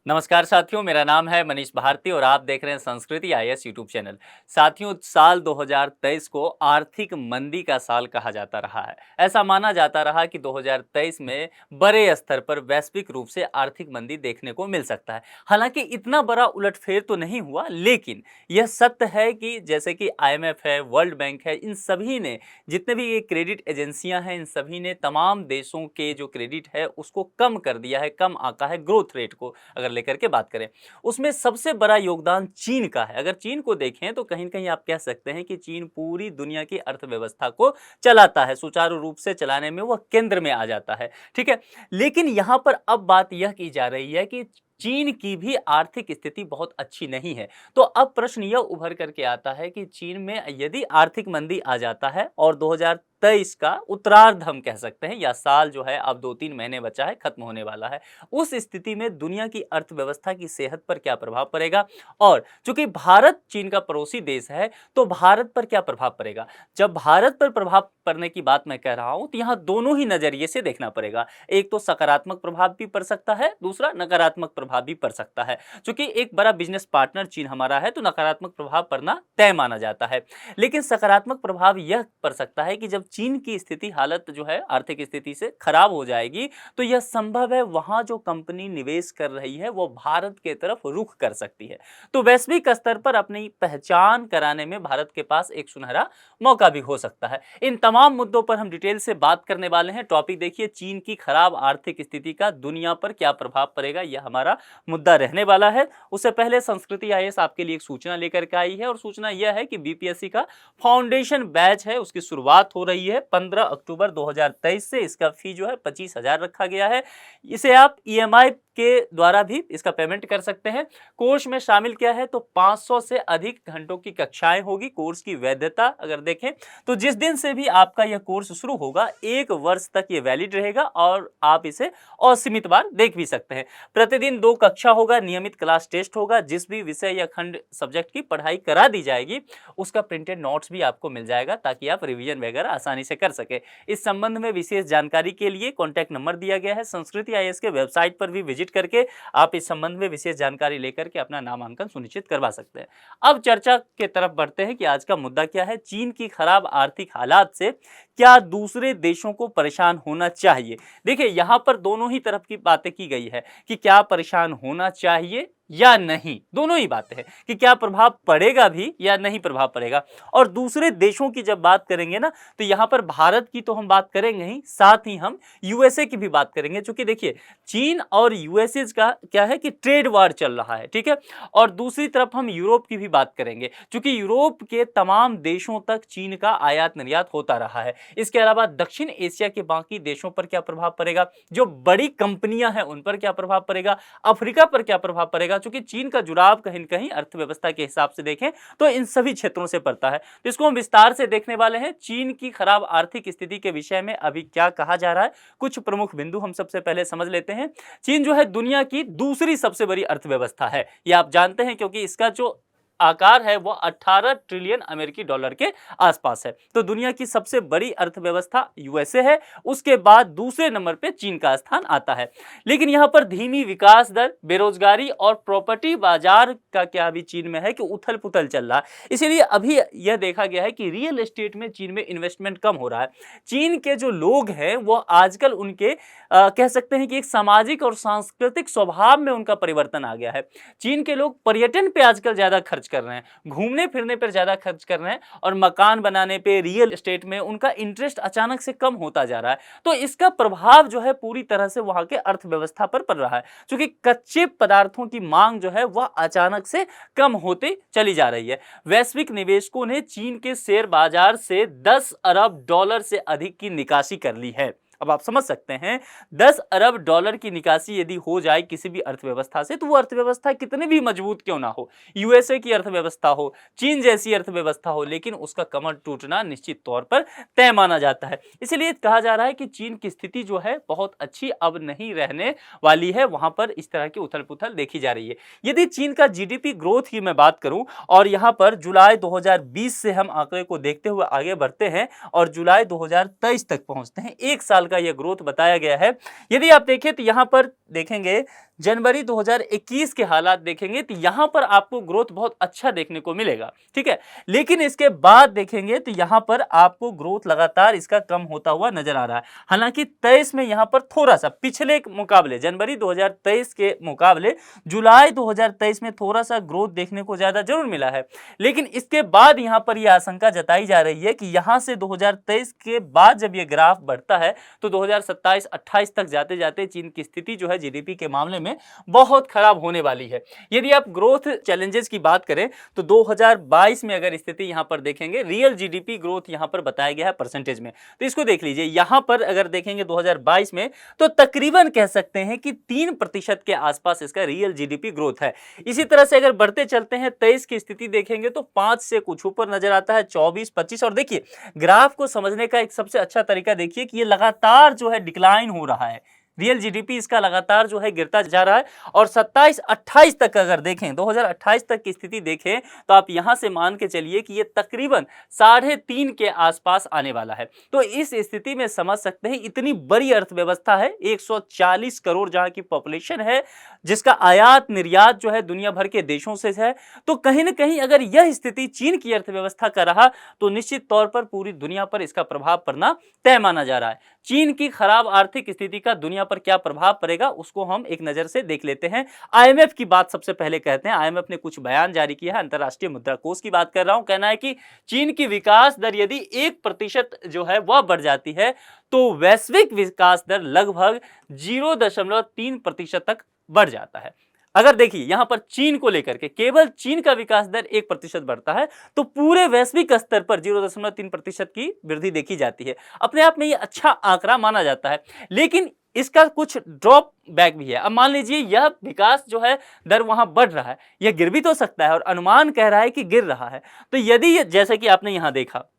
नमस्कार साथियों, मेरा नाम है मनीष भारती और आप देख रहे हैं संस्कृति आईएएस यूट्यूब चैनल। साथियों, साल 2023 को आर्थिक मंदी का साल कहा जाता रहा है। ऐसा माना जाता रहा कि 2023 में बड़े स्तर पर वैश्विक रूप से आर्थिक मंदी देखने को मिल सकता है। हालांकि इतना बड़ा उलटफेर तो नहीं हुआ, लेकिन यह सत्य है कि जैसे कि आईएमएफ है, वर्ल्ड बैंक है, इन सभी ने, जितने भी ये क्रेडिट एजेंसियां हैं, इन सभी ने तमाम देशों के जो क्रेडिट है उसको कम कर दिया है, कम आका है ग्रोथ रेट को अगर लेकर के बात करें। उसमें सबसे बड़ा योगदान चीन का है। अगर चीन को देखें तो कहीं न कहीं आप कह सकते हैं कि चीन पूरी दुनिया की अर्थव्यवस्था को चलाता है, सुचारू रूप से चलाने में वह केंद्र में आ जाता है, ठीक है? लेकिन यहाँ पर अब बात यह की जा रही है कि चीन की भी आर्थिक स्थिति बहुत अच्छी नहीं है। तो अब प्रश्न यह उभर करके आता है कि चीन में यदि आर्थिक मंदी आ जाता है और 2023 का उत्तरार्ध हम कह सकते हैं, या साल जो है अब 2-3 महीने बचा है, खत्म होने वाला है। उस स्थिति में दुनिया की अर्थव्यवस्था की सेहत पर क्या प्रभाव पड़ेगा, और चूंकि भारत चीन का पड़ोसी देश है तो भारत पर क्या प्रभाव पड़ेगा। जब भारत पर प्रभाव पड़ने की बात मैं कह रहा हूं तो यहां दोनों ही नजरिए से देखना पड़ेगा। एक तो सकारात्मक प्रभाव भी पड़ सकता है, दूसरा नकारात्मक प्रभाव भी पड़ सकता है। चूंकि एक बड़ा बिजनेस पार्टनर चीन हमारा है तो नकारात्मक प्रभाव पड़ना तय माना जाता है। लेकिन सकारात्मक प्रभाव यह पड़ सकता है कि जब चीन की स्थिति, हालत जो है आर्थिक स्थिति से खराब हो जाएगी तो यह संभव है वहां जो कंपनी निवेश कर रही है वो भारत के तरफ रुख कर सकती है। तो वैश्विक स्तर पर अपनी पहचान कराने में भारत के पास एक सुनहरा मौका भी हो सकता है। इन तमाम मुद्दों पर हम डिटेल से बात करने वाले हैं। टॉपिक देखिए, चीन की खराब आर्थिक स्थिति का दुनिया पर क्या प्रभाव पड़ेगा, यह हमारा मुद्दा रहने वाला है। उससे पहले संस्कृति आईएएस आपके लिए एक सूचना लेकर के आई है, और सूचना यह है कि बीपीएससी का फाउंडेशन बैच है, उसकी शुरुआत हो रही है 15 अक्टूबर 2023 से। इसका फी जो है 25,000 रखा गया है। इसे आप ईएमआई के द्वारा भी इसका पेमेंट कर सकते हैं। कोर्स में शामिल क्या है तो 500 से अधिक घंटों की कक्षाएं होगी। कोर्स की वैधता अगर देखें तो जिस दिन से भी आपका यह कोर्स शुरू होगा 1 वर्ष तक ये वैलिड रहेगा, और आप इसे असीमित बार देख भी सकते हैं। प्रतिदिन 2 कक्षा होगा, नियमित क्लास टेस्ट होगा। जिस भी विषय या खंड सब्जेक्ट की पढ़ाई करा दी जाएगी उसका प्रिंटेड नोट्स भी आपको मिल जाएगा, ताकि आप रिवीजन वगैरह आसानी से कर सके। इस संबंध में विशेष जानकारी के लिए कॉन्टैक्ट नंबर दिया गया है। संस्कृति आईएएस के वेबसाइट पर भी विजिट करके आप इस संबंध में विशेष जानकारी लेकर के अपना नामांकन सुनिश्चित करवा सकते हैं। अब चर्चा के तरफ बढ़ते हैं कि आज का मुद्दा क्या है। चीन की खराब आर्थिक हालात से क्या दूसरे देशों को परेशान होना चाहिए। देखिए, यहां पर दोनों ही तरफ की बातें की गई है कि क्या परेशान होना चाहिए या नहीं। दोनों ही बातें हैं कि क्या प्रभाव पड़ेगा भी या नहीं प्रभाव पड़ेगा। और दूसरे देशों की जब बात करेंगे ना तो यहां पर भारत की तो हम बात करेंगे ही, साथ ही हम यूएसए की भी बात करेंगे। क्योंकि देखिए, चीन और यूएसए का क्या है कि ट्रेड वार चल रहा है, ठीक है। और दूसरी तरफ हम यूरोप की भी बात करेंगे, क्योंकि यूरोप के तमाम देशों तक चीन का आयात निर्यात होता रहा है। इसके अलावा दक्षिण एशिया के बाकी देशों पर क्या प्रभाव पड़ेगा, जो बड़ी कंपनियां हैं उन पर क्या प्रभाव पड़ेगा, अफ्रीका पर क्या प्रभाव पड़ेगा। चूंकि चीन का जुड़ाव कहीं न कहीं अर्थव्यवस्था के हिसाब से देखें तो इन सभी क्षेत्रों से पड़ता है। तो इसको हम विस्तार से देखने वाले हैं। चीन की खराब आर्थिक स्थिति के विषय में अभी क्या कहा जा रहा है, कुछ प्रमुख बिंदु हम सबसे पहले समझ लेते हैं। चीन जो है दुनिया की दूसरी सबसे बड़ी अर्थव्यवस्था है, ये आप जानते हैं, क्योंकि इसका जो आकार है वो 18 ट्रिलियन अमेरिकी डॉलर के आसपास है। तो दुनिया की सबसे बड़ी अर्थव्यवस्था यूएसए है, उसके बाद दूसरे नंबर पे चीन का स्थान आता है। लेकिन यहाँ पर धीमी विकास दर, बेरोजगारी और प्रॉपर्टी बाजार का क्या अभी चीन में है कि उथल पुथल चल रहा है। इसीलिए अभी यह देखा गया है कि रियल एस्टेट में चीन में इन्वेस्टमेंट कम हो रहा है। चीन के जो लोग हैं वो आजकल उनके कह सकते हैं कि एक सामाजिक और सांस्कृतिक स्वभाव में उनका परिवर्तन आ गया है। चीन के लोग पर्यटन पे आजकल ज्यादा खर्च कर रहे हैं, घूमने फिरने पर ज्यादा खर्च कर रहे हैं, और मकान बनाने पे, रियल एस्टेट में उनका इंटरेस्ट अचानक से कम होता जा रहा है। तो इसका प्रभाव जो है पूरी तरह से वहां के अर्थव्यवस्था पर पड़ रहा है, क्योंकि कच्चे पदार्थों की मांग जो है वह अचानक से कम होती चली जा रही है। वैश्विक निवेशकों ने चीन के शेयर बाजार से 10 अरब डॉलर से अधिक की निकासी कर ली है। अब आप समझ सकते हैं, 10 अरब डॉलर की निकासी यदि हो जाए किसी भी अर्थव्यवस्था से, तो वो अर्थव्यवस्था कितनी भी मजबूत क्यों ना हो, यूएसए की अर्थव्यवस्था हो, चीन जैसी अर्थव्यवस्था हो, लेकिन उसका कमर टूटना निश्चित तौर पर तय माना जाता है। इसलिए कहा जा रहा है कि चीन की स्थिति जो है बहुत अच्छी अब नहीं रहने वाली है। वहां पर इस तरह की उथल पुथल देखी जा रही है। यदि चीन का जीडीपी ग्रोथ की मैं बात करूं, और यहां पर जुलाई 2020 से हम आंकड़े को देखते हुए आगे बढ़ते हैं और जुलाई 2023 तक पहुंचते हैं, एक साल साल का यह ग्रोथ बताया गया है। यदि आप देखें तो यहाँ पर देखेंगे जनवरी 2021 के हालात देखेंगे तो यहाँ पर आपको ग्रोथ बहुत अच्छा देखने को मिलेगा, ठीक है। लेकिन इसके बाद देखेंगे तो यहाँ पर आपको ग्रोथ लगातार इसका कम होता हुआ नजर आ रहा है। हालांकि 23 में यहाँ पर थोड़ा सा पिछले मुकाबले जनवरी 2023 के मुकाबले जुलाई 2023 में थोड़ा सा ग्रोथ देखने को ज्यादा जरूर मिला है, लेकिन इसके बाद यहाँ पर यह आशंका जताई जा रही है कि यहाँ से 2023 के बाद जब यह ग्राफ बढ़ता है तो 2027-28 तक जाते जाते चीन की स्थिति जो है जीडीपी के मामले में बहुत खराब होने वाली है। यदि आप ग्रोथ चैलेंजेस की बात करें तो 2022 में अगर स्थिति यहां पर देखेंगे, रियल जीडीपी ग्रोथ यहां पर बताया गया है परसेंटेज में, तो इसको देख लीजिए। यहां पर अगर देखेंगे 2022 में तो तकरीबन कह सकते हैं कि 3% के आसपास इसका रियल जीडीपी ग्रोथ है। इसी तरह से अगर बढ़ते चलते हैं 23 की स्थिति देखेंगे तो 5 से कुछ ऊपर नजर आता है, 24, 25। और देखिए ग्राफ को समझने का एक सबसे अच्छा तरीका देखिए कि ये लगातार जो है डिक्लाइन हो रहा है, रियल जीडीपी इसका लगातार जो है गिरता जा रहा है। और 27-28 तक अगर देखें, 2028 तक की स्थिति देखें तो आप यहां से मान के चलिए कि ये तकरीबन 3.5 के आसपास आने वाला है। तो इस स्थिति में समझ सकते हैं इतनी बड़ी अर्थव्यवस्था है, 140 करोड़ जहां की पॉपुलेशन है, जिसका आयात निर्यात जो है दुनिया भर के देशों से है। तो कहीं ना कहीं अगर यह स्थिति चीन की अर्थव्यवस्था का रहा तो निश्चित तौर पर पूरी दुनिया पर इसका प्रभाव पड़ना तय माना जा रहा है। चीन की खराब आर्थिक स्थिति का दुनिया पर क्या प्रभाव पड़ेगा उसको हम एक नजर से देख लेते हैं। आईएमएफ की बात सबसे पहले कहते हैं। आईएमएफ ने कुछ बयान जारी किया है, अंतरराष्ट्रीय मुद्रा कोष की बात कर रहा हूं। कहना है कि चीन की विकास दर यदि 1% जो है वह बढ़ जाती है तो वैश्विक विकास दर लगभग 0.3% तक बढ़ जाता है। अगर देखिए यहां पर चीन को लेकर के केवल चीन का विकास दर 1% बढ़ता है तो पूरे वैश्विक स्तर पर 0.3% की वृद्धि देखी जाती है। अपने आप में यह अच्छा आंकड़ा माना जाता है, लेकिन इसका कुछ ड्रॉप बैक भी है। अब मान लीजिए यह विकास जो है दर वहां बढ़ रहा है, यह गिर भी तो सकता है और अनुमान कह रहा है कि गिर रहा है। तो यदि जैसे कि आपने यहां देखा,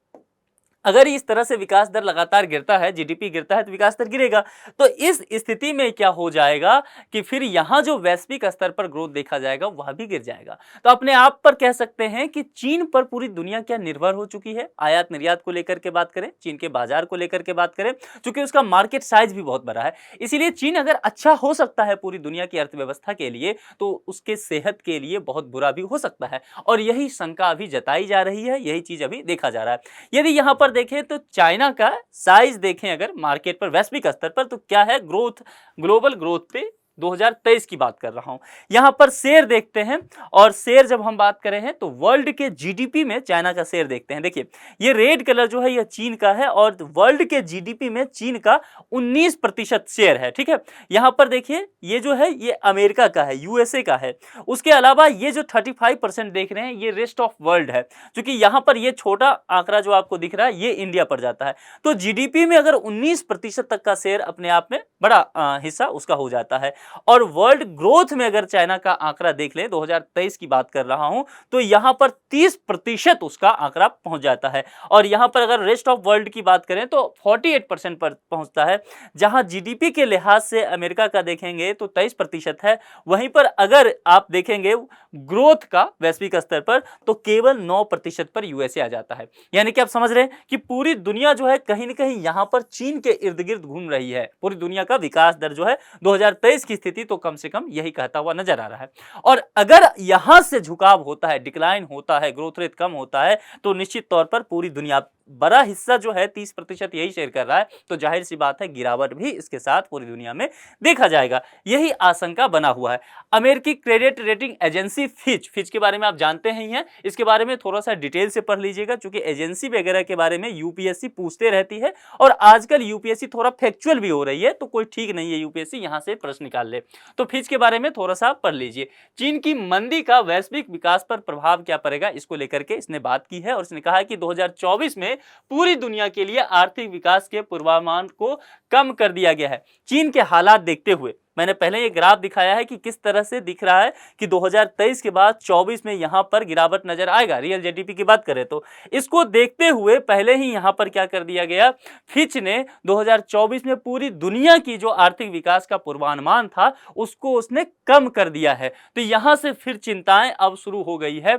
अगर इस तरह से विकास दर लगातार गिरता है, जीडीपी गिरता है तो विकास दर गिरेगा। तो इस स्थिति में क्या हो जाएगा कि फिर यहां जो वैश्विक स्तर पर ग्रोथ देखा जाएगा वह भी गिर जाएगा। तो अपने आप पर कह सकते हैं कि चीन पर पूरी दुनिया क्या निर्भर हो चुकी है। आयात निर्यात को लेकर के बात करें, चीन के बाजार को लेकर के बात करें, चूंकि उसका मार्केट साइज भी बहुत बड़ा है, इसीलिए चीन अगर अच्छा हो सकता है पूरी दुनिया की अर्थव्यवस्था के लिए तो उसके सेहत के लिए बहुत बुरा भी हो सकता है। और यही शंका अभी जताई जा रही है, यही चीज अभी देखा जा रहा है। यदि यहां पर देखें तो चाइना का साइज देखें अगर मार्केट पर वैश्विक स्तर पर तो क्या है, ग्रोथ ग्लोबल ग्रोथ पे 2023 की बात कर रहा हूं। यहां पर शेयर देखते हैं, और शेयर जब हम बात करें हैं तो वर्ल्ड के जीडीपी में चाइना का शेयर देखते हैं। देखिए ये रेड कलर जो है यह चीन का है और वर्ल्ड के जीडीपी में चीन का 19% शेयर है, ठीक है। यहां पर देखिए ये जो है ये अमेरिका का है, यूएसए का है। उसके अलावा ये जो 35% देख रहे हैं ये रेस्ट ऑफ वर्ल्ड है, क्योंकि यहां पर ये छोटा आंकड़ा जो आपको दिख रहा है ये इंडिया पर जाता है। तो जीडीपी में अगर 19% तक का शेयर अपने आप में बड़ा हिस्सा उसका हो जाता है। और वर्ल्ड ग्रोथ में अगर चाइना का आंकड़ा देख लें, 2023 की बात कर रहा हूं, तो यहां पर 30% उसका आंकड़ा पहुंच जाता है। और यहां पर अगर रेस्ट ऑफ वर्ल्ड की बात करें तो 48% पर पहुंचता है। जहां जीडीपी के लिहाज से अमेरिका का देखेंगे तो 23% है, वहीं पर अगर आप देखेंगे ग्रोथ का वैश्विक स्तर पर तो केवल 9% पर यूएसए आ जाता है। यानी कि आप समझ रहे हैं कि पूरी दुनिया जो है कहीं ना कहीं यहां पर चीन के इर्द गिर्द घूम रही है। पूरी दुनिया का विकास दर जो है 2023 की स्थिति तो कम से कम यही कहता हुआ नजर आ रहा है। और अगर यहां से झुकाव होता है, डिक्लाइन होता है, ग्रोथ रेट कम होता है तो निश्चित तौर पर पूरी दुनिया बड़ा हिस्सा जो है 30% यही शेयर कर रहा है, तो जाहिर सी बात है गिरावट भी इसके साथ पूरी दुनिया में देखा जाएगा। यही आशंका बना हुआ है। अमेरिकी क्रेडिट रेटिंग एजेंसी फिच के बारे में आप जानते ही हैं, इसके बारे में थोड़ा सा डिटेल से पढ़ लीजिएगा, क्योंकि एजेंसी वगैरह के बारे में यूपीएससी पूछते रहती है और आजकल यूपीएससी थोड़ा फैक्चुअल भी हो रही है, तो कोई ठीक नहीं है यूपीएससी यहां से प्रश्न निकाल ले। तो फिच के बारे में थोड़ा सा पढ़ लीजिए। चीन की मंदी का वैश्विक विकास पर प्रभाव क्या पड़ेगा इसको लेकर के इसने बात की है और इसने कहा है कि 2024 में पूरी दुनिया के लिए आर्थिक विकास के पूर्वानुमान को कम कर दिया गया है। चीन के हालात देखते हुए मैंने पहले ये ग्राफ दिखाया है कि किस तरह से दिख रहा है कि 2023 के बाद 24 में यहां पर गिरावट नजर आएगा। रियल जीडीपी की बात करें तो इसको देखते हुए पहले ही यहां पर क्या कर दिया गया, फिच ने 2024 में पूरी दुनिया की जो आर्थिक विकास का पूर्वानुमान था उसको उसने कम कर दिया है। तो यहां से फिर चिंताएं अब शुरू हो गई है।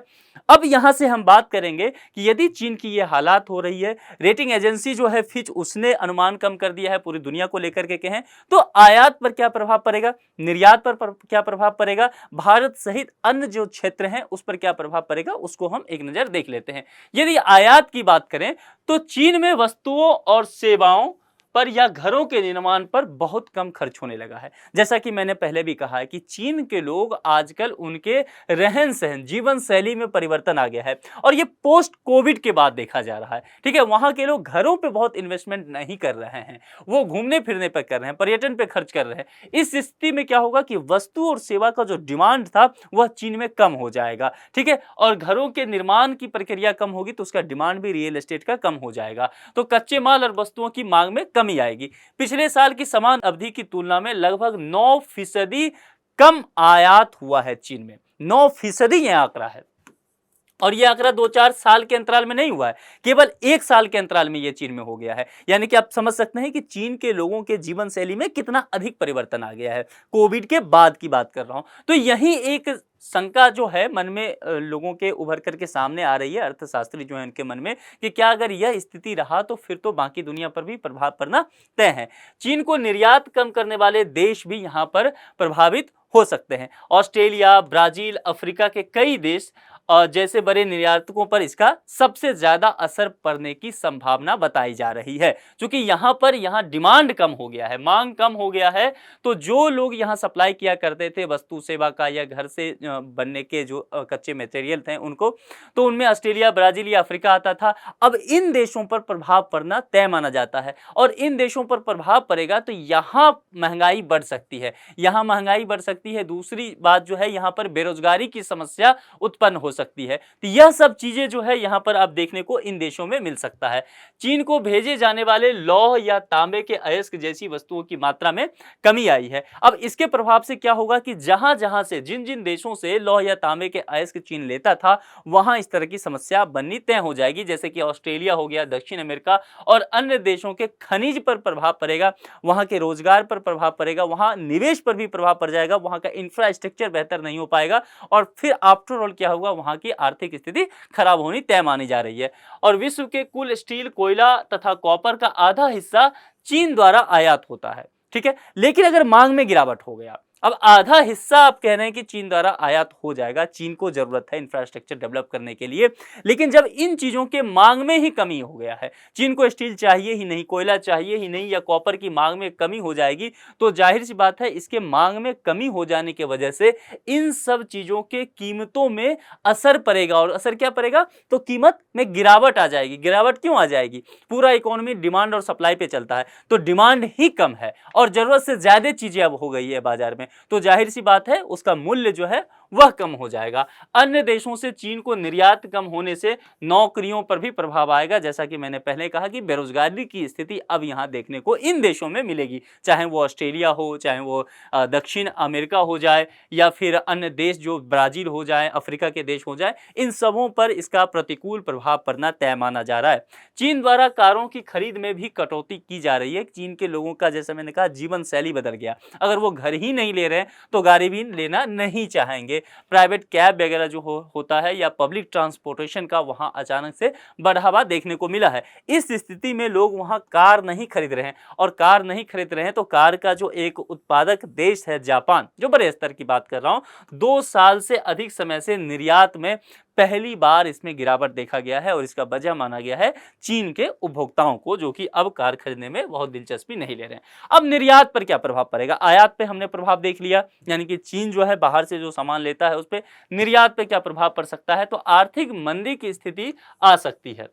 अब यहां से हम बात करेंगे कि यदि चीन की ये हालात हो रही है, रेटिंग एजेंसी जो है फिच उसने अनुमान कम कर दिया है पूरी दुनिया को लेकर के कहें, तो आयात पर क्या प्रभाव पड़ेगा, निर्यात पर क्या प्रभाव पड़ेगा, भारत सहित अन्य जो क्षेत्र हैं उस पर क्या प्रभाव पड़ेगा, उसको हम एक नजर देख लेते हैं। यदि आयात की बात करें तो चीन में वस्तुओं और सेवाओं पर या घरों के निर्माण पर बहुत कम खर्च होने लगा है। जैसा कि मैंने पहले भी कहा है कि चीन के लोग आजकल उनके रहन सहन जीवन शैली में परिवर्तन आ गया है और ये पोस्ट कोविड के बाद देखा जा रहा है। ठीक है, वहां के लोग घरों पे बहुत इन्वेस्टमेंट नहीं कर रहे हैं, वो घूमने फिरने पर कर रहे हैं, पर्यटन पे खर्च कर रहे हैं। इस स्थिति में क्या होगा कि वस्तु और सेवा का जो डिमांड था वह चीन में कम हो जाएगा। ठीक है, और घरों के निर्माण की प्रक्रिया कम होगी तो उसका डिमांड भी रियल एस्टेट का कम हो जाएगा, तो कच्चे माल और वस्तुओं की मांग में कमी आएगी। पिछले साल की समान अवधि की तुलना में लगभग 9% कम आयात हुआ है चीन में। 9% यह आंकड़ा है और यह आंकड़ा 2-4 साल के अंतराल में नहीं हुआ है, केवल 1 साल के अंतराल में यह चीन में हो गया है। यानी कि आप समझ सकते हैं कि चीन के लोगों के जीवन शैली में कितना अधिक परिवर्तन आ गया है। कोविड के बाद की बात कर रहा हूं। तो यही एक शंका जो है मन में लोगों के उभर करके सामने आ रही है, अर्थशास्त्री जो है उनके मन में, कि क्या अगर यह स्थिति रहा तो फिर तो बाकी दुनिया पर भी प्रभाव पड़ना तय है। चीन को निर्यात कम करने वाले देश भी यहां पर प्रभावित हो सकते हैं। ऑस्ट्रेलिया, ब्राजील, अफ्रीका के कई देश जैसे बड़े निर्यातकों पर इसका सबसे ज्यादा असर पड़ने की संभावना बताई जा रही है, क्योंकि यहाँ डिमांड कम हो गया है, मांग कम हो गया है। तो जो लोग यहाँ सप्लाई किया करते थे वस्तु सेवा का या घर से बनने के जो कच्चे मटेरियल थे उनको, तो उनमें ऑस्ट्रेलिया, ब्राजील या अफ्रीका आता था। अब इन देशों पर प्रभाव पड़ना तय माना जाता है और इन देशों पर प्रभाव पड़ेगा तो यहाँ महंगाई बढ़ सकती है, यहाँ महंगाई बढ़ सकती है। दूसरी बात जो है यहाँ पर बेरोजगारी की समस्या उत्पन्न हो सकती है। तो यह सब चीजें जो है यहाँ पर आप देखने को इन देशों में मिल सकता है। चीन को भेजे जाने वाले लौह या तांबे के अयस्क जैसी वस्तुओं की मात्रा में कमी आई है। अब इसके प्रभाव से क्या होगा कि जहां जहां से जिन जिन देशों से लौह या तांबे के अयस्क चीन लेता था वहां इस तरह की समस्या बननी तय हो जाएगी। जैसे कि ऑस्ट्रेलिया हो गया, दक्षिण अमेरिका और अन्य देशों के खनिज पर प्रभाव पड़ेगा, वहां के रोजगार पर प्रभाव पड़ेगा, वहां निवेश पर भी प्रभाव पड़ जाएगा, वहां का इंफ्रास्ट्रक्चर बेहतर नहीं हो पाएगा और फिर आफ्टर ऑल क्या होगा, वहां की आर्थिक स्थिति खराब होनी तय मानी जा रही है। और विश्व के कुल स्टील, कोयला तथा कॉपर का आधा हिस्सा चीन द्वारा आयात होता है। ठीक है, लेकिन अगर मांग में गिरावट हो गया, अब आधा हिस्सा आप कह रहे हैं कि चीन द्वारा आयात हो जाएगा, चीन को जरूरत है इंफ्रास्ट्रक्चर डेवलप करने के लिए, लेकिन जब इन चीजों के मांग में ही कमी हो गया है, चीन को स्टील चाहिए ही नहीं, कोयला चाहिए ही नहीं या कॉपर की मांग में कमी हो जाएगी, तो जाहिर सी बात है इसके मांग में कमी हो जाने की वजह से इन सब चीजों के कीमतों में असर पड़ेगा। और असर क्या पड़ेगा, तो कीमत में गिरावट आ जाएगी। गिरावट क्यों आ जाएगी, पूरा इकोनॉमी डिमांड और सप्लाई पे चलता है, तो डिमांड ही कम है और जरूरत से ज्यादा चीजें अब हो गई है बाजार में, तो जाहिर सी बात है उसका मूल्य जो है वह कम हो जाएगा। अन्य देशों से चीन को निर्यात कम होने से नौकरियों पर भी प्रभाव आएगा। जैसा कि मैंने पहले कहा कि बेरोजगारी की स्थिति अब यहां देखने को इन देशों में मिलेगी, चाहे वो ऑस्ट्रेलिया हो, चाहे वो दक्षिण अमेरिका हो जाए या फिर अन्य देश जो ब्राजील हो जाए, अफ्रीका के देश हो जाए, इन सबों पर इसका प्रतिकूल प्रभाव पड़ना तय माना जा रहा है। चीन द्वारा कारों की खरीद में भी कटौती की जा रही है। चीन के लोगों का, जैसा मैंने कहा, जीवन शैली बदल गया, अगर वो घर ही नहीं ले रहे हैं तो गाड़ी भी लेना नहीं चाहेंगे। प्राइवेट कैब वगैरह जो होता है या पब्लिक ट्रांसपोर्टेशन का वहां अचानक से बढ़ावा देखने को मिला है। इस स्थिति में लोग वहां कार नहीं खरीद रहे हैं और कार नहीं खरीद रहे हैं तो कार का जो एक उत्पादक देश है जापान, जो बड़े स्तर की बात कर रहा हूं, 2 साल से अधिक समय से निर्यात में पहली बार इसमें गिरावट देखा गया है और इसका वजह माना गया है चीन के उपभोक्ताओं को, जो कि अब कार खरीदने में बहुत दिलचस्पी नहीं ले रहे हैं। अब निर्यात पर क्या प्रभाव पड़ेगा, आयात पे हमने प्रभाव देख लिया, यानी कि चीन जो है बाहर से जो सामान लेता है उस पे, निर्यात पे क्या प्रभाव पड़ सकता है, तो आर्थिक मंदी की स्थिति आ सकती है।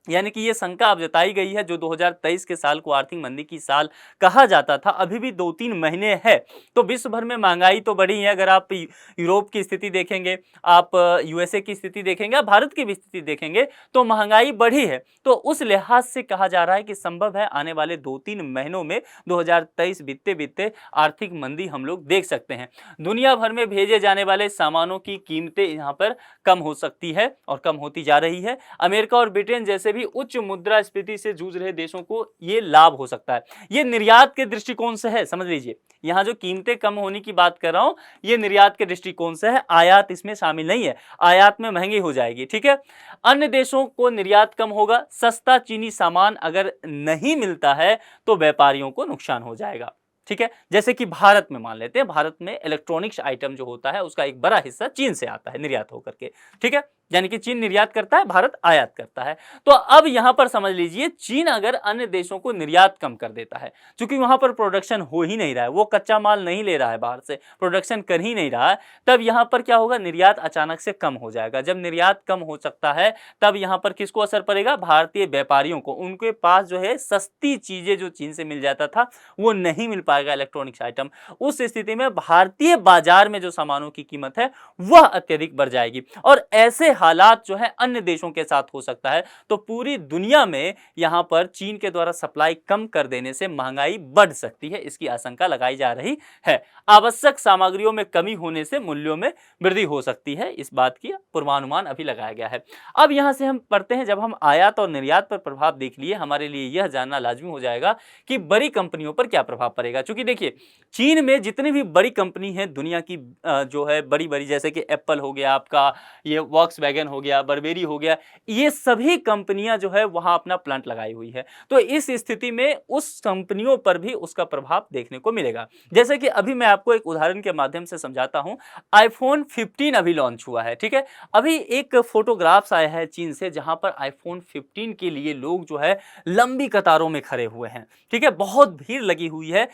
यानी कि ये शंका अब जताई गई है, जो 2023 के साल को आर्थिक मंदी की साल कहा जाता था, अभी भी 2-3 महीने है। तो विश्व भर में महंगाई तो बढ़ी है। अगर आप यूरोप की स्थिति देखेंगे, आप यूएसए की स्थिति देखेंगे, आप भारत की भी स्थिति देखेंगे, तो महंगाई बढ़ी है। तो उस लिहाज से कहा जा रहा है कि संभव है आने वाले 2-3 महीनों में 2023 बीतते-बीतते आर्थिक मंदी हम लोग देख सकते हैं। दुनिया भर में भेजे जाने वाले सामानों की कीमतें यहाँ पर कम हो सकती है और कम होती जा रही है। अमेरिका और ब्रिटेन जैसे भी उच्च मुद्रास्फीति से जूझ रहे देशों को ये लाभ हो सकता है। ये निर्यात के दृष्टिकोण से है, समझ लीजिए। यहाँ जो कीमतें कम होने की बात कर रहा हूं, ये निर्यात के दृष्टिकोण से है, आयात इसमें शामिल नहीं है। आयात में महंगी हो जाएगी, ठीक है। अन्य देशों को निर्यात कम होगा। सस्ता चीनी सामान अगर नहीं मिलता है तो व्यापारियों को नुकसान हो जाएगा, ठीक है। जैसे कि भारत में मान लेते हैं, भारत में इलेक्ट्रॉनिक्स आइटम जो होता है उसका एक बड़ा हिस्सा चीन से आता है निर्यात होकर के, ठीक है। यानी कि चीन निर्यात करता है, भारत आयात करता है। तो अब यहां पर समझ लीजिए, चीन अगर अन्य देशों को निर्यात कम कर देता है, क्योंकि वहां पर प्रोडक्शन हो ही नहीं रहा है, वो कच्चा माल नहीं ले रहा है बाहर से, प्रोडक्शन कर ही नहीं रहा है, तब यहां पर क्या होगा, निर्यात अचानक से कम हो जाएगा। जब निर्यात कम हो सकता है तब यहां पर किसको असर पड़ेगा, भारतीय व्यापारियों को। उनके पास जो है सस्ती चीजें जो चीन से मिल जाता था वो नहीं मिल पाएगा, इलेक्ट्रॉनिक्स आइटम। उस स्थिति में भारतीय बाजार में जो सामानों की कीमत है वह अत्यधिक बढ़ जाएगी, और ऐसे हालात जो है अन्य देशों के साथ हो सकता है। तो पूरी दुनिया में यहां पर चीन के द्वारा सप्लाई कम कर देने से महंगाई बढ़ सकती है, इसकी आशंका लगाई जा रही है। आवश्यक सामग्रियों में कमी होने से मूल्यों में वृद्धि हो सकती है, इस बात की पूर्वानुमान अभी लगाया गया है। अब यहां से हम पढ़ते हैं, जब हम आयात और निर्यात पर प्रभाव देख लिए, हमारे लिए यह जानना लाजमी हो जाएगा कि बड़ी कंपनियों पर क्या प्रभाव पड़ेगा। क्योंकि देखिए, चीन में जितनी भी बड़ी कंपनी है दुनिया की, जो है बड़ी बड़ी, जैसे कि एप्पल हो गया आपका, ये वॉक्सवैगन हो गया, बर्बेरी हो गया, ये सभी कंपनियां जो है वहां अपना प्लांट लगाई हुई है। तो इस स्थिति में उस कंपनियों पर भी उसका प्रभाव देखने को मिलेगा। जैसे कि अभी मैं आपको एक उदाहरण के माध्यम से समझाता हूं। आईफोन 15 अभी लॉन्च हुआ है, ठीक है। अभी एक फोटोग्राफ्स आया है चीन से, जहां पर आईफोन 15 के लिए लोग जो है लंबी कतारों में खड़े हुए हैं, ठीक है। बहुत भीड़ लगी हुई है।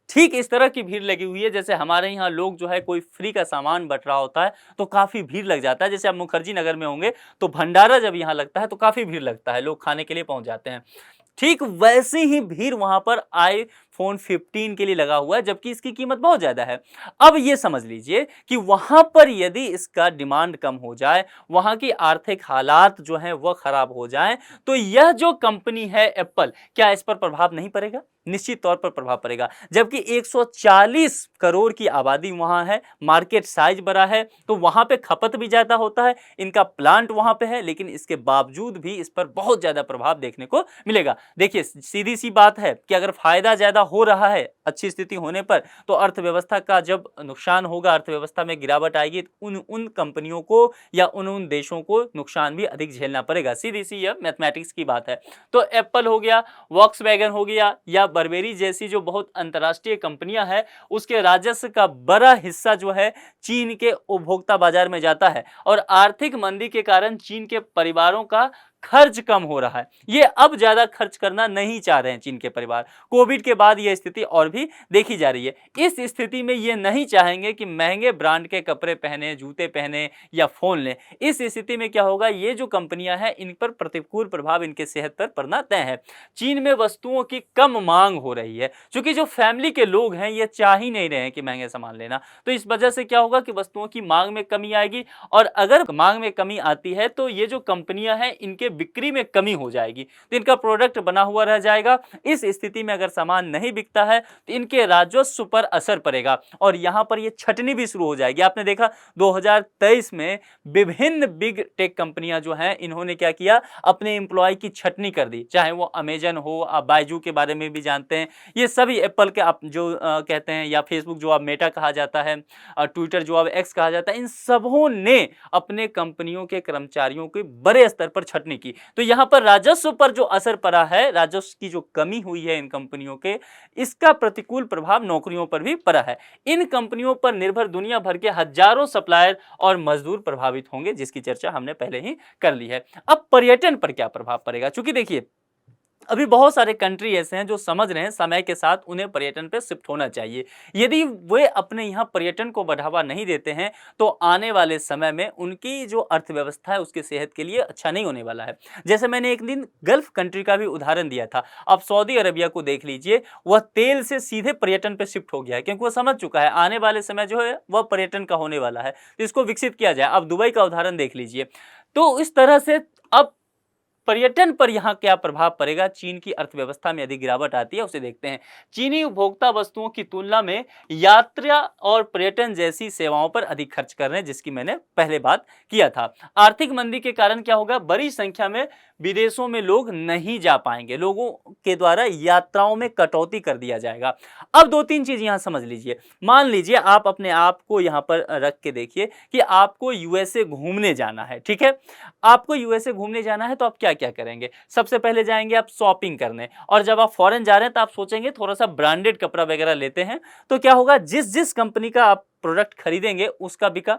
ठीक इस तरह की भीड़ लगी हुई है जैसे हमारे यहाँ लोग जो है कोई फ्री का सामान बंट रहा होता है तो काफी भीड़ लग जाता है। जैसे आप मुखर्जी नगर में होंगे तो भंडारा जब यहाँ लगता है तो काफी भीड़ लगता है, लोग खाने के लिए पहुंच जाते हैं। ठीक वैसी ही भीड़ वहां पर आईफोन 15 के लिए लगा हुआ है, जबकि इसकी कीमत बहुत ज्यादा है। अब ये समझ लीजिए कि वहां पर यदि इसका डिमांड कम हो जाए, वहां की आर्थिक हालात जो है वह खराब हो जाए, तो यह जो कंपनी है एप्पल, क्या इस पर प्रभाव नहीं पड़ेगा? निश्चित तौर पर प्रभाव पड़ेगा। जबकि 140 करोड़ की आबादी वहां है, मार्केट साइज बड़ा है, तो वहां पे खपत भी ज्यादा होता है, इनका प्लांट वहां पे है, लेकिन इसके बावजूद भी इस पर बहुत ज्यादा प्रभाव देखने को मिलेगा। देखिए, सीधी सी बात है कि अगर फायदा ज्यादा हो रहा है अच्छी स्थिति होने पर, तो अर्थव्यवस्था का जब नुकसान होगा, अर्थव्यवस्था में गिरावट आएगी, उन कंपनियों को या उन देशों को नुकसान भी अधिक झेलना पड़ेगा। सीधी सी यह मैथमेटिक्स की बात है। तो एप्पल हो गया, वॉक्सवैगन हो गया, या बर्बेरी जैसी जो बहुत अंतर्राष्ट्रीय कंपनियां हैं, उसके राजस्व का बड़ा हिस्सा जो है चीन के उपभोक्ता बाजार में जाता है, और आर्थिक मंदी के कारण चीन के परिवारों का खर्च कम हो रहा है। ये अब ज्यादा खर्च करना नहीं चाह रहे हैं चीन के परिवार। कोविड के बाद यह स्थिति और भी देखी जा रही है। इस स्थिति में ये नहीं चाहेंगे कि महंगे ब्रांड के कपड़े पहने, जूते पहने या फोन लें। इस स्थिति में क्या होगा, ये जो कंपनियां हैं इन पर प्रतिकूल प्रभाव इनके सेहत पर पड़ना तय है। चीन में वस्तुओं की कम मांग हो रही है, क्योंकि जो फैमिली के लोग हैं ये चाह ही नहीं रहे हैं कि महंगे सामान लेना। तो इस वजह से क्या होगा कि वस्तुओं की मांग में कमी आएगी, और अगर मांग में कमी आती है तो ये जो कंपनियां हैं इनके बिक्री में कमी हो जाएगी, तो इनका प्रोडक्ट बना हुआ रह जाएगा। इस स्थिति में अगर सामान नहीं बिकता है तो इनके राजस्व पर असर पड़ेगा, और यहां पर ये छटनी भी शुरू हो जाएगी। आपने देखा 2023 में विभिन्न बिग टेक कंपनियां जो हैं इन्होंने क्या किया, अपने एम्प्लॉय की छटनी कर दी। चाहे वो अमेजन हो, आप बायजू के बारे में भी जानते हैं, ये सभी एप्पल के आप जो कहते हैं, या फेसबुक जो आप मेटा कहा जाता है, ट्विटर जो अब एक्स कहा जाता है, इन सबों ने अपने कंपनियों के कर्मचारियों की बड़े स्तर पर छटनी की। तो यहां पर राजस्व पर जो असर पड़ा है, राजस्व की जो कमी हुई है इन कंपनियों के, इसका प्रतिकूल प्रभाव नौकरियों पर भी पड़ा है। इन कंपनियों पर निर्भर दुनिया भर के हजारों सप्लायर और मजदूर प्रभावित होंगे, जिसकी चर्चा हमने पहले ही कर ली है। अब पर्यटन पर क्या प्रभाव पड़ेगा, क्योंकि देखिए अभी बहुत सारे कंट्री ऐसे हैं जो समझ रहे हैं समय के साथ उन्हें पर्यटन पे शिफ्ट होना चाहिए। यदि वे अपने यहाँ पर्यटन को बढ़ावा नहीं देते हैं तो आने वाले समय में उनकी जो अर्थव्यवस्था है उसकी सेहत के लिए अच्छा नहीं होने वाला है। जैसे मैंने एक दिन गल्फ कंट्री का भी उदाहरण दिया था। अब सऊदी अरबिया को देख लीजिए, वह तेल से सीधे पर्यटन पे शिफ्ट हो गया है क्योंकि वह समझ चुका है आने वाले समय जो है वह पर्यटन का होने वाला है, तो इसको विकसित किया जाए। अब दुबई का उदाहरण देख लीजिए। तो इस तरह से अब पर्यटन पर यहाँ क्या प्रभाव पड़ेगा, चीन की अर्थव्यवस्था में यदि गिरावट आती है उसे देखते हैं। चीनी उपभोक्ता वस्तुओं की तुलना में यात्रा और पर्यटन जैसी सेवाओं पर अधिक खर्च कर रहे हैं, जिसकी मैंने पहले बात किया था। आर्थिक मंदी के कारण क्या होगा, बड़ी संख्या में विदेशों में लोग नहीं जा पाएंगे, लोगों के द्वारा यात्राओं में कटौती कर दिया जाएगा। अब दो तीन चीज यहाँ समझ लीजिए। मान लीजिए आप अपने आप को यहाँ पर रख के देखिए कि आपको यूएसए घूमने जाना है, ठीक है। आपको यूएसए घूमने जाना है तो आप क्या क्या करेंगे, सबसे पहले जाएंगे आप शॉपिंग करने, और जब आप फॉरेन जा रहे हैं तो आप सोचेंगे थोड़ा सा ब्रांडेड कपड़ा वगैरह लेते हैं। तो क्या होगा, जिस जिस कंपनी का आप प्रोडक्ट खरीदेंगे उसका बिका,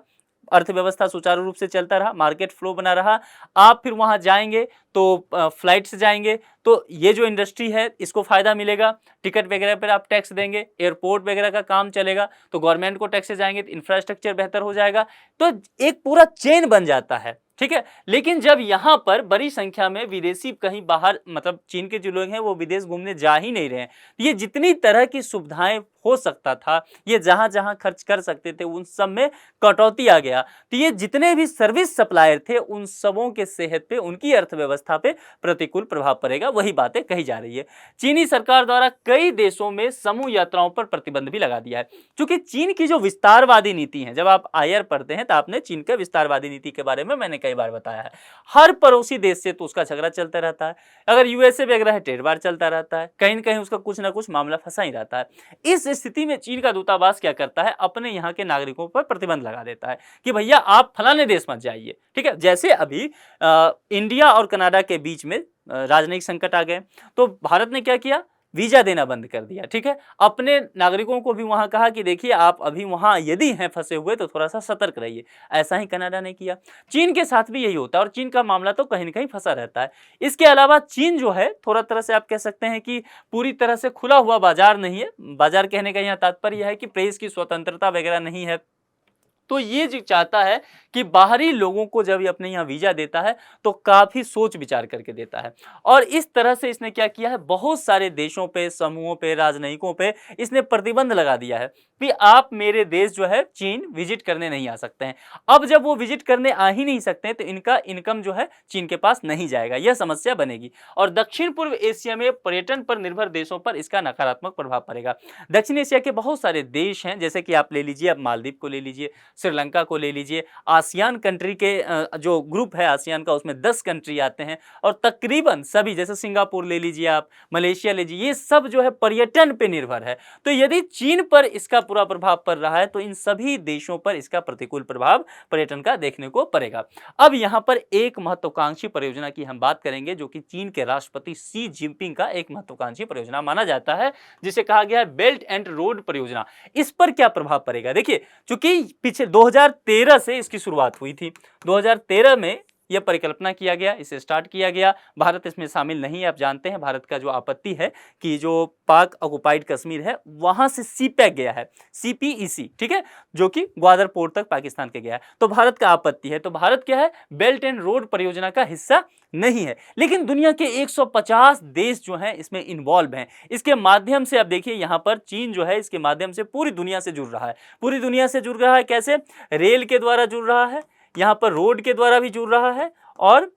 अर्थव्यवस्था सुचारू रूप से चलता रहा, मार्केट फ्लो बना रहा। आप फिर वहां जाएंगे तो फ्लाइट से जाएंगे तो ये जो इंडस्ट्री है इसको फायदा मिलेगा, टिकट वगैरह पर आप टैक्स देंगे, एयरपोर्ट वगैरह का काम चलेगा तो गवर्नमेंट को टैक्स जाएंगे तो इंफ्रास्ट्रक्चर बेहतर हो जाएगा। तो एक पूरा चेन बन जाता है, ठीक है। लेकिन जब यहाँ पर बड़ी संख्या में विदेशी कहीं बाहर, मतलब चीन के जो लोग हैं वो विदेश घूमने जा ही नहीं रहे हैं, ये जितनी तरह की सुविधाएं हो सकता था, ये जहां जहां खर्च कर सकते थे उन सब में कटौती आ गया। तो ये जितने भी सर्विस सप्लायर थे उन सबों के सेहत पे, उनकी अर्थव्यवस्था पे प्रतिकूल प्रभाव पड़ेगा। वही बातें कही जा रही है। चीनी सरकार द्वारा कई देशों में समूह यात्राओं पर प्रतिबंध भी लगा दिया है, क्योंकि चीन की जो विस्तारवादी नीति है, जब आप आईआर पढ़ते हैं तो आपने चीन के विस्तारवादी नीति के बारे में मैंने कई बार बताया है। हर पड़ोसी देश से तो उसका झगड़ा चलता रहता है, अगर यूएसए वगैरह है ट्रेड वार चलता रहता है, कहीं न कहीं उसका कुछ ना कुछ मामला फंसा ही रहता है। इस स्थिति में चीन का दूतावास क्या करता है, अपने यहाँ के नागरिकों पर प्रतिबंध लगा देता है कि भैया आप फलाने देश मत जाइए, ठीक है। जैसे अभी इंडिया और कनाडा के बीच में राजनयिक संकट आ गए तो भारत ने क्या किया, वीजा देना बंद कर दिया, ठीक है। अपने नागरिकों को भी वहां कहा कि देखिए आप अभी वहां यदि हैं फंसे हुए तो थोड़ा सा सतर्क रहिए। ऐसा ही कनाडा ने किया। चीन के साथ भी यही होता है और चीन का मामला तो कहीं न कहीं फंसा रहता है। इसके अलावा चीन जो है थोड़ा तरह से आप कह सकते हैं कि पूरी तरह से खुला हुआ बाजार नहीं है। बाजार कहने का यहाँ तात्पर्य है कि प्रेस की स्वतंत्रता वगैरह नहीं है। तो ये जो चाहता है कि बाहरी लोगों को जब ये अपने यहाँ वीजा देता है तो काफी सोच विचार करके देता है। और इस तरह से इसने क्या किया है, बहुत सारे देशों पे, समूहों पे, राजनयिकों पे इसने प्रतिबंध लगा दिया है कि आप मेरे देश जो है चीन विजिट करने नहीं आ सकते हैं। अब जब वो विजिट करने आ ही नहीं सकते हैं तो इनका इनकम जो है चीन के पास नहीं जाएगा, यह समस्या बनेगी। और दक्षिण पूर्व एशिया में पर्यटन पर निर्भर देशों पर इसका नकारात्मक प्रभाव पड़ेगा। दक्षिण एशिया के बहुत सारे देश हैं, जैसे कि आप ले लीजिए, आप मालदीव को ले लीजिए, श्रीलंका को ले लीजिए। आसियान कंट्री के जो ग्रुप है आसियान का, उसमें 10 कंट्री आते हैं और तकरीबन सभी, जैसे सिंगापुर ले लीजिए आप, मलेशिया ले लीजिए, ये सब जो है पर्यटन पे निर्भर है। तो यदि चीन पर इसका पूरा प्रभाव पड़ रहा है तो इन सभी देशों पर इसका प्रतिकूल प्रभाव पर्यटन का देखने को पड़ेगा। अब यहाँ पर एक महत्वाकांक्षी परियोजना की हम बात करेंगे जो कि चीन के राष्ट्रपति शी जिनपिंग का एक महत्वाकांक्षी परियोजना माना जाता है, जिसे कहा गया है बेल्ट एंड रोड परियोजना। इस पर क्या प्रभाव पड़ेगा, देखिए, चूंकि पीछे 2013 से इसकी शुरुआत हुई थी। 2013 में यह परिकल्पना किया गया, इसे स्टार्ट किया गया। भारत इसमें शामिल नहीं है। आप जानते हैं भारत का जो आपत्ति है कि जो पाक ऑक्युपाइड कश्मीर है वहां से सीपैक गया है, सीपीईसी, ठीक है, जो कि ग्वादर पोर्ट तक पाकिस्तान के गया है, तो भारत का आपत्ति है। तो भारत क्या है, बेल्ट एंड रोड परियोजना का हिस्सा नहीं है। लेकिन दुनिया के 150 देश जो हैं इसमें इन्वॉल्व हैं। इसके माध्यम से अब देखिए यहाँ पर चीन जो है इसके माध्यम से पूरी दुनिया से जुड़ रहा है। पूरी दुनिया से जुड़ रहा है कैसे, रेल के द्वारा जुड़ रहा है, यहाँ पर रोड के द्वारा भी जुड़ रहा है और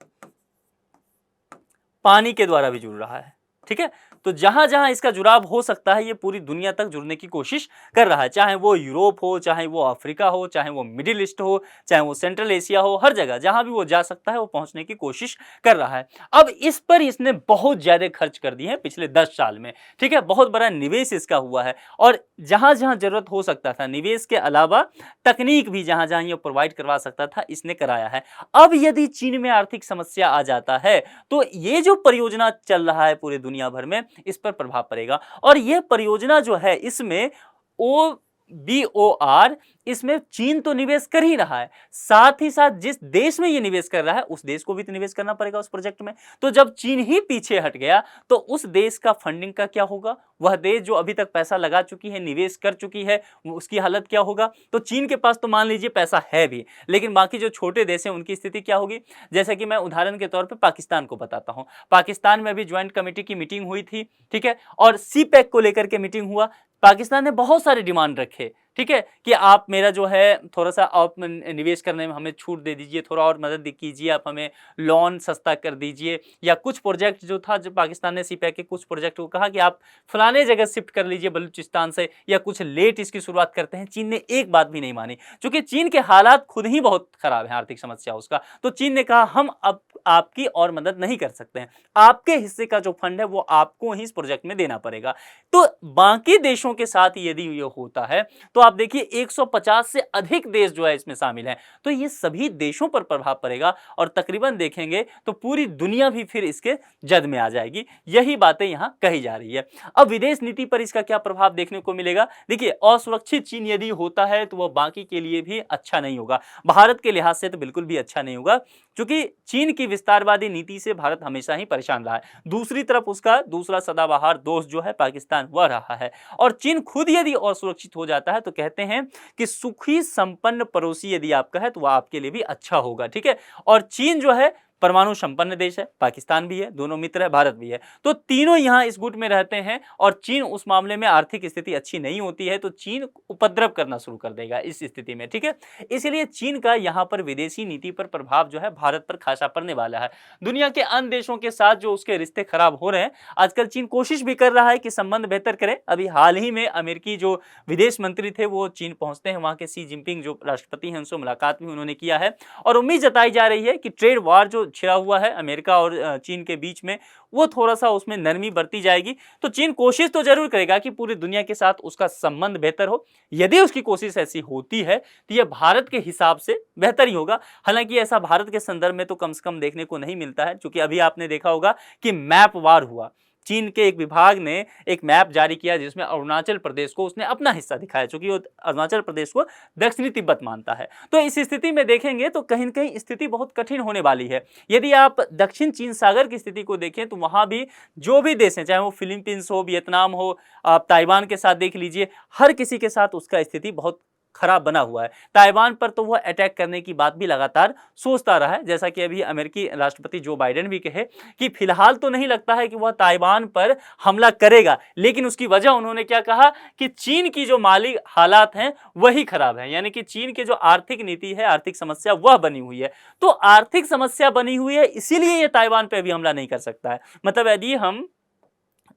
पानी के द्वारा भी जुड़ रहा है, ठीक है। तो जहां जहां इसका जुड़ाव हो सकता है ये पूरी दुनिया तक जुड़ने की कोशिश कर रहा है, चाहे वो यूरोप हो, चाहे वो अफ्रीका हो, चाहे वो मिडिल ईस्ट हो, चाहे वो सेंट्रल एशिया हो, हर जगह जहां भी वो जा सकता है वो पहुंचने की कोशिश कर रहा है। अब इस पर इसने बहुत ज्यादा खर्च कर दिए हैं पिछले 10 साल में, ठीक है, बहुत बड़ा निवेश इसका हुआ है। और जहां जहां जरूरत हो सकता था निवेश के अलावा तकनीक भी जहां जहां ये प्रोवाइड करवा सकता था इसने कराया है। अब यदि चीन में आर्थिक समस्या आ जाता है तो ये जो परियोजना चल रहा है पूरी दुनिया भर में, इस पर प्रभाव पड़ेगा। और यह परियोजना जो है इसमें वो BOR, इसमें चीन तो निवेश कर ही रहा है, साथ ही साथ जिस देश में ये निवेश कर रहा है उस देश को भी तो निवेश करना पड़ेगा उस प्रोजेक्ट में। तो जब चीन ही पीछे हट गया तो उस देश का फंडिंग का क्या होगा? वह देश जो अभी तक पैसा लगा चुकी है, निवेश कर चुकी है, उसकी हालत क्या होगा? तो चीन के पास तो मान लीजिए पैसा है भी, लेकिन बाकी जो छोटे देश हैं उनकी स्थिति क्या होगी? जैसे कि मैं उदाहरण के तौर पे पाकिस्तान को बताता हूं। पाकिस्तान में भी ज्वाइंट कमेटी की मीटिंग हुई थी, ठीक है, और CPEC को लेकर के मीटिंग हुआ। पाकिस्तान ने बहुत सारे डिमांड रखे, ठीक है, कि आप मेरा जो है थोड़ा सा आप निवेश करने में हमें छूट दे दीजिए, थोड़ा और मदद कीजिए, आप हमें लोन सस्ता कर दीजिए, या कुछ प्रोजेक्ट जो था, जो पाकिस्तान ने CPEC के कुछ प्रोजेक्ट को कहा कि आप फलाने जगह शिफ्ट कर लीजिए बलूचिस्तान से, या कुछ लेट इसकी शुरुआत करते हैं। चीन ने एक बात भी नहीं मानी, क्योंकि चीन के हालात खुद ही बहुत खराब है, आर्थिक समस्या उसका। तो चीन ने कहा हम अब आपकी और मदद नहीं कर सकते हैं, आपके हिस्से का जो फंड है वो आपको ही इस प्रोजेक्ट में देना पड़ेगा। तो बाकी देशों के साथ यदि ये होता है तो आप देखिए 150 से अधिक देश जो है इसमें शामिल हैं, तो ये सभी देशों पर प्रभाव पड़ेगा और तकरीबन देखेंगे तो पूरी दुनिया भी फिर इसके जद में आ जाएगी। यही बातें यहां कही जा रही है। अब विदेश नीति पर इसका क्या प्रभाव देखने को मिलेगा? देखिए, असुरक्षित चीन यदि होता है तो वह बाकी के लिए भी अच्छा नहीं होगा, भारत के लिहाज से तो बिल्कुल भी अच्छा नहीं होगा, क्योंकि चीन की विस्तारवादी नीति से भारत हमेशा ही परेशान रहा है। दूसरी तरफ उसका दूसरा सदाबहार दोस्त जो है पाकिस्तान, वह रहा है। और चीन खुद यदि असुरक्षित हो जाता है तो कहते हैं कि सुखी संपन्न पड़ोसी यदि आपका है तो वह आपके लिए भी अच्छा होगा, ठीक है। और चीन जो है परमाणु संपन्न देश है, पाकिस्तान भी है, दोनों मित्र है, भारत भी है, तो तीनों यहां इस गुट में रहते हैं। और चीन उस मामले में आर्थिक स्थिति अच्छी नहीं होती है तो चीन उपद्रव करना शुरू कर देगा इस स्थिति में, ठीक है। इसलिए चीन का यहां पर विदेशी नीति पर प्रभाव जो है भारत पर खासा पड़ने वाला है। दुनिया के अन्य देशों के साथ जो उसके रिश्ते खराब हो रहे हैं, आजकल चीन कोशिश भी कर रहा है कि संबंध बेहतर करे। अभी हाल ही में अमेरिकी जो विदेश मंत्री थे वो चीन पहुंचते हैं, वहां के शी जिनपिंग जो राष्ट्रपति हैं उनसे मुलाकात भी उन्होंने किया है, और उम्मीद जताई जा रही है कि ट्रेड वार जो छिड़ा हुआ है अमेरिका और चीन के बीच में, वो थोड़ा सा उसमें नरमी बरती जाएगी। तो चीन कोशिश तो जरूर करेगा कि पूरी दुनिया के साथ उसका संबंध बेहतर हो। यदि उसकी कोशिश ऐसी होती है तो यह भारत के हिसाब से बेहतर ही होगा। हालांकि ऐसा भारत के संदर्भ में तो कम से कम देखने को नहीं मिलता है, क्योंकि अभी आपने देखा होगा कि मैप वार हुआ। चीन के एक विभाग ने एक मैप जारी किया जिसमें अरुणाचल प्रदेश को उसने अपना हिस्सा दिखाया, क्योंकि वो अरुणाचल प्रदेश को दक्षिणी तिब्बत मानता है। तो इस स्थिति में देखेंगे तो कहीं न कहीं स्थिति बहुत कठिन होने वाली है। यदि आप दक्षिण चीन सागर की स्थिति को देखें तो वहां भी जो भी देश हैं, चाहे वो फिलीपींस हो, वियतनाम हो, आप ताइवान के साथ देख लीजिए, हर किसी के साथ उसका स्थिति बहुत खराब बना हुआ है। ताइवान पर तो वह अटैक करने की बात भी लगातार सोचता रहा है, जैसा कि अभी अमेरिकी राष्ट्रपति जो बाइडेन भी कहे कि फिलहाल तो नहीं लगता है कि वह ताइवान पर हमला करेगा, लेकिन उसकी वजह उन्होंने क्या कहा कि चीन की जो माली हालात हैं वही खराब है, यानी कि चीन की जो आर्थिक नीति है, आर्थिक समस्या वह बनी हुई है। तो आर्थिक समस्या बनी हुई है, इसीलिए ये ताइवान पर अभी हमला नहीं कर सकता है। मतलब यदि हम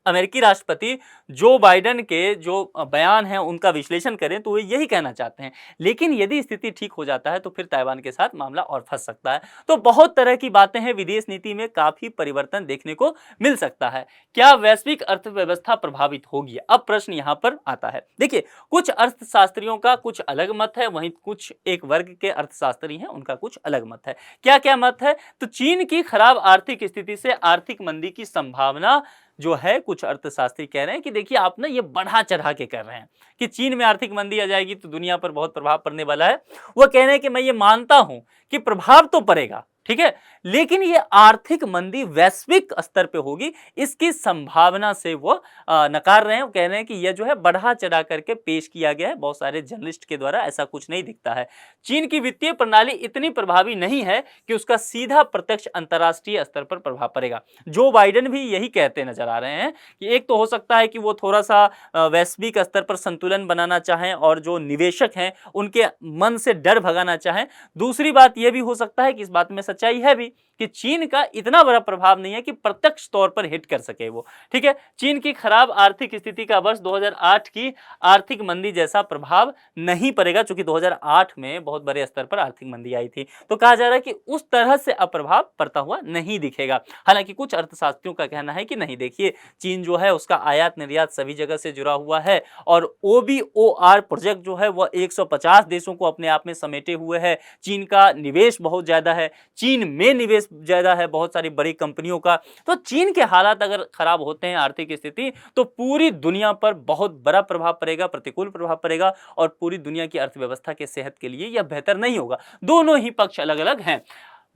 अमेरिकी राष्ट्रपति जो बाइडेन के जो बयान हैं उनका विश्लेषण करें तो वे यही कहना चाहते हैं, लेकिन यदि स्थिति ठीक हो जाता है तो फिर ताइवान के साथ मामला और फंस सकता है। तो बहुत तरह की बातें हैं, विदेश नीति में काफी परिवर्तन देखने को मिल सकता है। क्या वैश्विक अर्थव्यवस्था प्रभावित होगी? अब प्रश्न यहां पर आता है। देखिए, कुछ अर्थशास्त्रियों का कुछ अलग मत है, वहीं कुछ एक वर्ग के अर्थशास्त्री हैं उनका कुछ अलग मत है। क्या क्या मत है? तो चीन की खराब आर्थिक स्थिति से आर्थिक मंदी की संभावना जो है, कुछ अर्थशास्त्री कह रहे हैं कि देखिए आप ना ये बढ़ा चढ़ा के कर रहे हैं कि चीन में आर्थिक मंदी आ जाएगी तो दुनिया पर बहुत प्रभाव पड़ने वाला है। वो कह रहे हैं कि मैं ये मानता हूं कि प्रभाव तो पड़ेगा, ठीक है, लेकिन ये आर्थिक मंदी वैश्विक स्तर पे होगी, इसकी संभावना से वो नकार रहे हैं। वो कह रहे हैं कि यह जो है बढ़ा चढ़ा करके पेश किया गया है बहुत सारे जर्नलिस्ट के द्वारा, ऐसा कुछ नहीं दिखता है। चीन की वित्तीय प्रणाली इतनी प्रभावी नहीं है कि उसका सीधा प्रत्यक्ष अंतर्राष्ट्रीय स्तर पर प्रभाव पड़ेगा। जो बाइडेन भी यही कहते नजर आ रहे हैं कि एक तो हो सकता है कि वो थोड़ा सा वैश्विक स्तर पर संतुलन बनाना चाहें और जो निवेशक हैं उनके मन से डर भगाना चाहें। दूसरी बात यह भी हो सकता है कि इस बात में सच्चाई है भी कि चीन का इतना बड़ा प्रभाव नहीं है कि प्रत्यक्ष तौर पर हिट कर सके वो, ठीक है। चीन की खराब आर्थिक स्थिति का वर्ष 2008 की आर्थिक मंदी जैसा प्रभाव नहीं पड़ेगा, क्योंकि 2008 में बहुत बड़े स्तर पर आर्थिक मंदी आई थी। तो कहा जा रहा है कि उस तरह से अप्रभाव पड़ता हुआ नहीं दिखेगा। हालांकि कुछ अर्थशास्त्रियों का कहना है कि नहीं, देखिए चीन जो है उसका आयात निर्यात सभी जगह से जुड़ा हुआ है और OBOR प्रोजेक्ट जो है वह 150 देशों को अपने आप में समेटे हुए है। चीन का निवेश बहुत ज्यादा है, चीन में निवेश ज़्यादा है बहुत सारी बड़ी कंपनियों का। तो चीन के हालात अगर खराब होते हैं, आर्थिक स्थिति, तो पूरी दुनिया पर बहुत बड़ा प्रभाव पड़ेगा, प्रतिकूल प्रभाव पड़ेगा और पूरी दुनिया की अर्थव्यवस्था के सेहत के लिए यह बेहतर नहीं होगा। दोनों ही पक्ष अलग अलग हैं।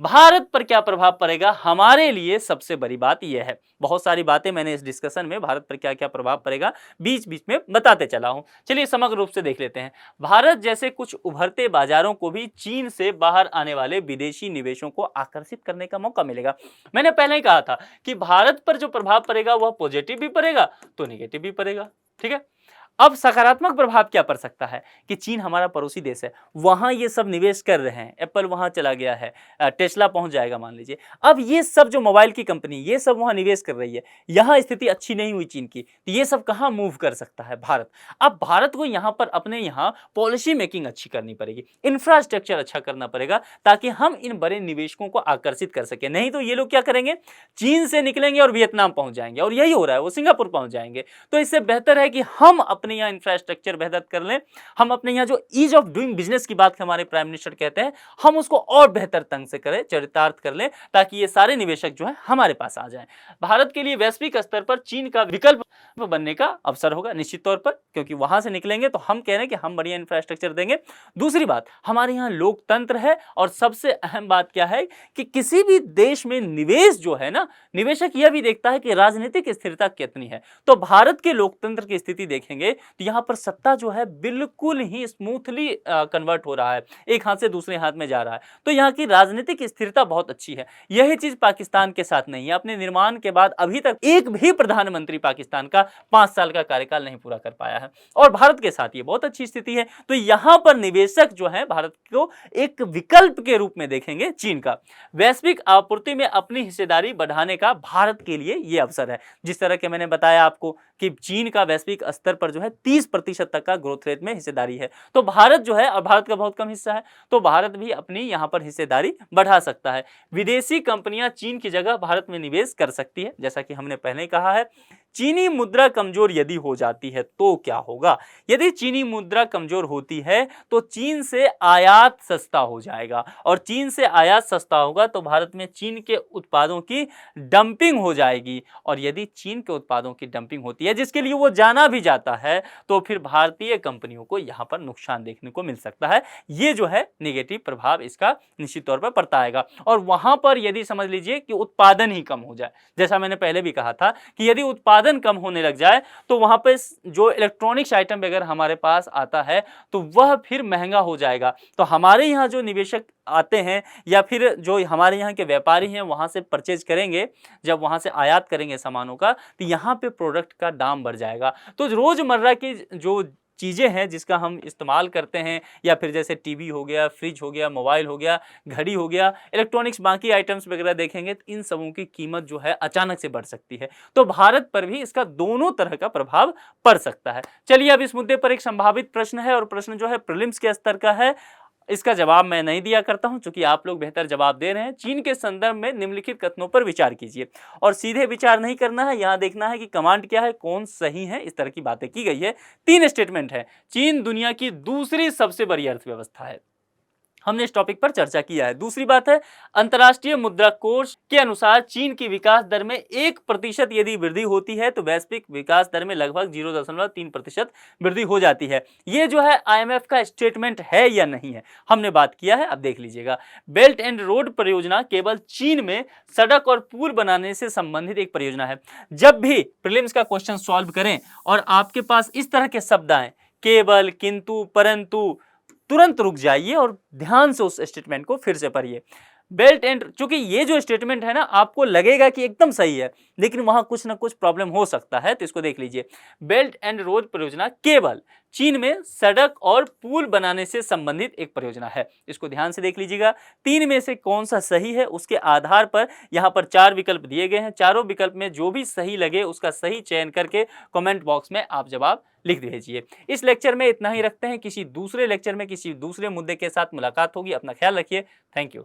भारत पर क्या प्रभाव पड़ेगा, हमारे लिए सबसे बड़ी बात यह है। बहुत सारी बातें मैंने इस डिस्कशन में भारत पर क्या क्या प्रभाव पड़ेगा बीच बीच में बताते चला हूं। चलिए समग्र रूप से देख लेते हैं। भारत जैसे कुछ उभरते बाजारों को भी चीन से बाहर आने वाले विदेशी निवेशों को आकर्षित करने का मौका मिलेगा। मैंने पहले ही कहा था कि भारत पर जो प्रभाव पड़ेगा वह पॉजिटिव भी पड़ेगा तो नेगेटिव भी पड़ेगा। ठीक है, अब सकारात्मक प्रभाव क्या पड़ सकता है कि चीन हमारा पड़ोसी देश है, वहां ये सब निवेश कर रहे हैं, एप्पल वहां चला गया है, टेस्ला पहुंच जाएगा मान लीजिए। अब ये सब जो मोबाइल की कंपनी ये सब वहां निवेश कर रही है, यहाँ स्थिति अच्छी नहीं हुई चीन की, तो ये सब कहाँ मूव कर सकता है, भारत। अब भारत को यहाँ पर अपने यहाँ पॉलिसी मेकिंग अच्छी करनी पड़ेगी, इंफ्रास्ट्रक्चर अच्छा करना पड़ेगा ताकि हम इन बड़े निवेशकों को आकर्षित कर सके। नहीं तो ये लोग क्या करेंगे, चीन से निकलेंगे और वियतनाम पहुंच जाएंगे, और यही हो रहा है, वो सिंगापुर पहुंच जाएंगे। तो इससे बेहतर है कि हम अपने यहाँ इंफ्रास्ट्रक्चर बेहतर कर लें, हम अपने यहाँ जो ईज ऑफ डूइंग बिजनेस की बात हमारे प्राइम मिनिस्टर कहते हैं, हम उसको और बेहतर ढंग से करें, चरितार्थ कर लें, ताकि ये सारे निवेशक जो है हमारे पास आ जाएं। भारत के लिए वैश्विक स्तर पर चीन का विकल्प बनने का अवसर होगा निश्चित तौर पर, क्योंकि वहां से निकलेंगे तो हम कह रहे हैं कि हम बढ़िया इंफ्रास्ट्रक्चर देंगे। दूसरी बात, हमारे यहाँ लोकतंत्र है, और सबसे अहम बात क्या है कि किसी भी देश में निवेश जो है ना, निवेशक यह भी देखता है कि राजनीतिक स्थिरता कितनी है। तो भारत के लोकतंत्र की स्थिति देखेंगे तो यहाँ पर सत्ता जो है बिल्कुल ही स्मूथली कन्वर्ट हो रहा है, एक हाथ से दूसरे हाथ में जा रहा है। तो यहाँ की राजनीतिक स्थिरता बहुत अच्छी है। यही चीज पाकिस्तान के साथ नहीं है। अपने निर्माण के बाद अभी तक एक भी प्रधानमंत्री पाकिस्तान का 5 साल का कार्यकाल नहीं पूरा कर पाया है, और भारत के साथ ये बहुत अच्छी स्थिति है। तो यहाँ पर निवेशक जो है भारत को एक विकल्प के रूप में देखेंगे चीन का। वैश्विक आपूर्ति में अपनी हिस्सेदारी बढ़ाने का भारत के लिए ये अवसर है। जिस तरह के मैंने बताया आपको कि चीन का वैश्विक स्तर पर जो है 30% तक का ग्रोथ रेट में हिस्सेदारी है, तो भारत जो है, और भारत का बहुत कम हिस्सा है, तो भारत भी अपनी यहाँ पर हिस्सेदारी बढ़ा सकता है। विदेशी कंपनियां चीन की जगह भारत में निवेश कर सकती है। जैसा कि हमने पहले ही कहा है, चीनी मुद्रा कमजोर यदि हो जाती है तो क्या होगा। यदि चीनी मुद्रा कमजोर होती है तो चीन से आयात सस्ता हो जाएगा, और चीन से आयात सस्ता होगा तो भारत में चीन के उत्पादों की डंपिंग हो जाएगी, और यदि चीन के उत्पादों की डंपिंग होती है जिसके लिए वो जाना भी जाता है, तो फिर भारतीय कंपनियों को यहाँ पर नुकसान देखने को मिल सकता है। ये जो है नेगेटिव प्रभाव इसका निश्चित तौर पर पड़ता आएगा। और वहां पर यदि समझ लीजिए कि उत्पादन ही कम हो जाए, जैसा मैंने पहले भी कहा था कि यदि उत्पादन कम होने लग जाए तो वहां पे जो इलेक्ट्रॉनिक्स आइटम वगैरह हमारे पास आता है तो वह फिर महंगा हो जाएगा। तो हमारे यहाँ जो निवेशक आते हैं या फिर जो हमारे यहाँ के व्यापारी हैं वहां से परचेज करेंगे, जब वहां से आयात करेंगे सामानों का, तो यहाँ पे प्रोडक्ट का दाम बढ़ जाएगा। तो रोजमर्रा की जो चीज़ें हैं जिसका हम इस्तेमाल करते हैं, या फिर जैसे टीवी हो गया, फ्रिज हो गया, मोबाइल हो गया, घड़ी हो गया, इलेक्ट्रॉनिक्स बाकी आइटम्स वगैरह देखेंगे तो इन सबों की कीमत जो है अचानक से बढ़ सकती है। तो भारत पर भी इसका दोनों तरह का प्रभाव पड़ सकता है। चलिए अब इस मुद्दे पर एक संभावित प्रश्न है, और प्रश्न जो है प्रीलिम्स के स्तर का है। इसका जवाब मैं नहीं दिया करता हूं, क्योंकि आप लोग बेहतर जवाब दे रहे हैं। चीन के संदर्भ में निम्नलिखित कथनों पर विचार कीजिए, और सीधे विचार नहीं करना है, यहां देखना है कि कमांड क्या है, कौन सही है, इस तरह की बातें की गई है। 3 स्टेटमेंट है। चीन दुनिया की दूसरी सबसे बड़ी अर्थव्यवस्था है, हमने इस टॉपिक पर चर्चा किया है। दूसरी बात है, अंतर्राष्ट्रीय मुद्रा कोष के अनुसार चीन की विकास दर में 1% यदि वृद्धि होती है तो वैश्विक विकास दर में लगभग 0.3% वृद्धि हो जाती है। ये जो है IMF का स्टेटमेंट है या नहीं है, हमने बात किया है। अब देख लीजिएगा, बेल्ट एंड रोड परियोजना केवल चीन में सड़क और पुल बनाने से संबंधित एक परियोजना है। जब भी प्रीलिम्स का क्वेश्चन सॉल्व करें और आपके पास इस तरह के शब्द आए, केवल, किंतु, परंतु, तुरंत रुक जाइए और ध्यान से उस स्टेटमेंट को फिर से पढ़िए। बेल्ट एंड, चूंकि ये जो स्टेटमेंट है ना, आपको लगेगा कि एकदम सही है, लेकिन वहां कुछ ना कुछ प्रॉब्लम हो सकता है, तो इसको देख लीजिए। बेल्ट एंड रोड परियोजना केवल चीन में सड़क और पुल बनाने से संबंधित एक परियोजना है। इसको ध्यान से देख लीजिएगा। 3 में से कौन सा सही है उसके आधार पर यहाँ पर 4 विकल्प दिए गए हैं। चारों विकल्प में जो भी सही लगे उसका सही चयन करके कमेंट बॉक्स में आप जवाब लिख दीजिए। इस लेक्चर में इतना ही रखते हैं। किसी दूसरे लेक्चर में किसी दूसरे मुद्दे के साथ मुलाकात होगी। अपना ख्याल रखिए। Thank you.